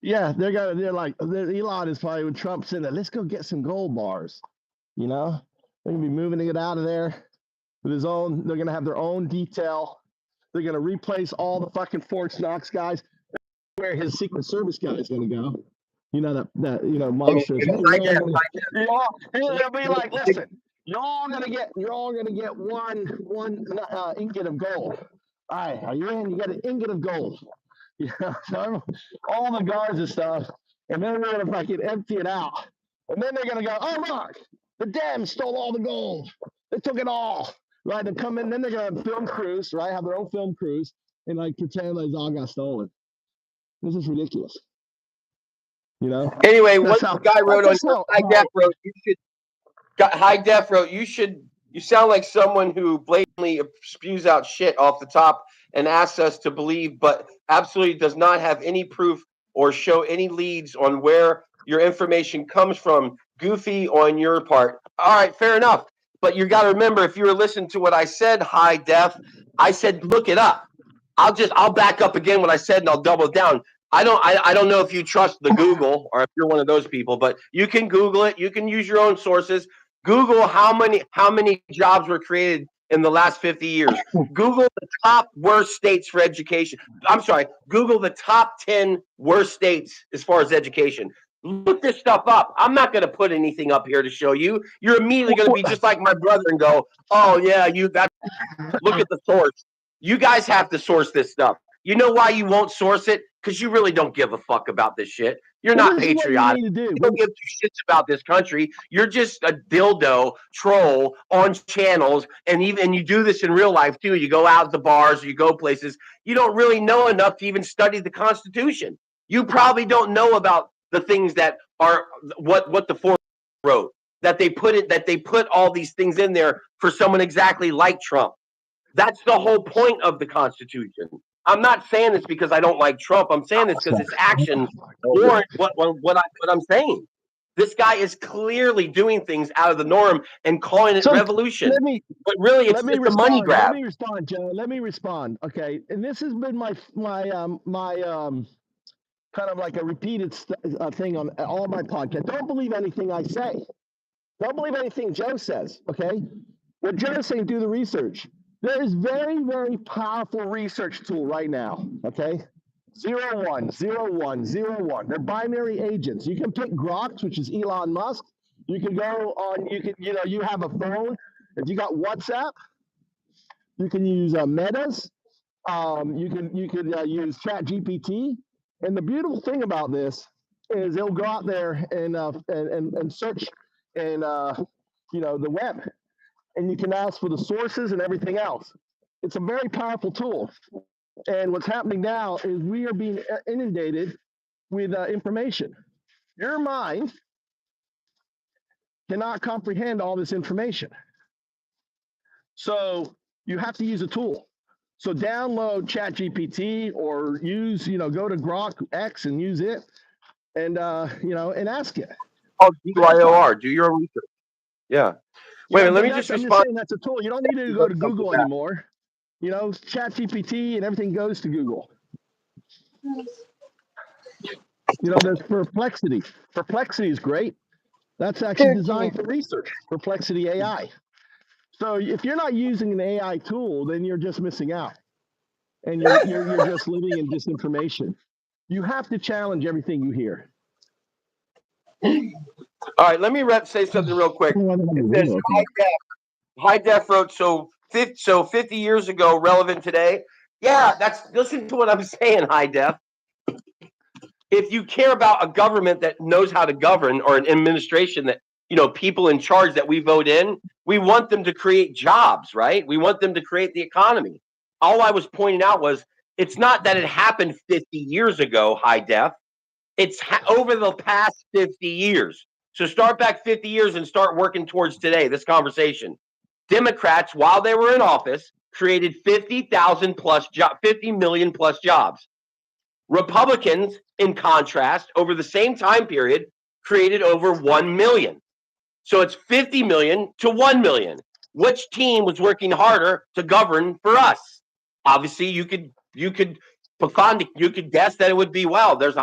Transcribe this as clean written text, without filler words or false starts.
Yeah, Elon is probably when Trump's in there. Let's go get some gold bars. You know, they're gonna be moving it out of there with his own. They're gonna have their own detail. They're gonna replace all the fucking Fort Knox guys. Where his Secret Service guy is gonna go. You know that monsters. Hey, he'll be like, listen, you're all gonna get one ingot of gold. All right, are you in? You got an ingot of gold. So all the guards and stuff, and then we're gonna fucking empty it out, and then they're gonna go, oh look, the Dems stole all the gold. They took it all. Right? They come in, then they're gonna have film crews, right? Have their own film crews and like pretend like it's all got stolen. This is ridiculous. Anyway, what the guy wrote on High Def wrote, you sound like someone who blatantly spews out shit off the top and asks us to believe, but absolutely does not have any proof or show any leads on where your information comes from. Goofy on your part. All right, fair enough. But you got to remember, if you were listening to what I said, High Def, I said look it up. I'll back up again what I said and I'll double down. I don't know if you trust the Google or if you're one of those people, but you can Google it. You can use your own sources. Google how many jobs were created in the last 50 years. Google the top worst states for education. I'm sorry. Google the top 10 worst states as far as education. Look this stuff up. I'm not going to put anything up here to show you. You're immediately going to be just like my brother and go, "Oh yeah, look at the source." You guys have to source this stuff. You know why you won't source it? Because you really don't give a fuck about this shit. You're not patriotic. You don't give two shits about this country. You're just a dildo troll on channels, and you do this in real life too. You go out to bars, you go places. You don't really know enough to even study the Constitution. You probably don't know about the things that are what the fourth wrote. That they put all these things in there for someone exactly like Trump. That's the whole point of the Constitution. I'm not saying this because I don't like Trump. I'm saying this because his actions warrant what I'm saying. This guy is clearly doing things out of the norm and calling it revolution. But really, it's just a money grab. Let me respond, Joe. Let me respond. Okay, and this has been my kind of like a repeated thing on all my podcasts. Don't believe anything I say. Don't believe anything Joe says. Okay, what Joe's saying, do the research. There is very, very powerful research tool right now, okay? 010101. They're binary agents. You can pick Grok, which is Elon Musk. You can go on, you have a phone. If you got WhatsApp, you can use Metas. You can use ChatGPT. And the beautiful thing about this is it'll go out there and search and the web. And you can ask for the sources and everything else. It's a very powerful tool. And what's happening now is we are being inundated with information. Your mind cannot comprehend all this information. So you have to use a tool. So download ChatGPT or use, go to Grok X and use it and ask it. Oh, DYOR, do your research. Yeah. Wait a minute, let me just respond. I'm just saying that's a tool. You don't need to go to Google anymore. ChatGPT and everything goes to Google. There's Perplexity. Perplexity is great. That's actually designed for research. Perplexity AI. So if you're not using an AI tool, then you're just missing out, and you're just living in disinformation. You have to challenge everything you hear. All right, let me say something real quick. It says High Def wrote, so 50 years ago, relevant today. Yeah, listen to what I'm saying, High Def. If you care about a government that knows how to govern or an administration that, people in charge that we vote in, we want them to create jobs, right? We want them to create the economy. All I was pointing out was it's not that it happened 50 years ago, High Def. It's over the past 50 years. So start back 50 years and start working towards today, this conversation. Democrats, while they were in office, created 50 million plus jobs. Republicans, in contrast, over the same time period, created over 1 million. So it's 50 million to 1 million. Which team was working harder to govern for us? Obviously, you could guess that it would be, there's a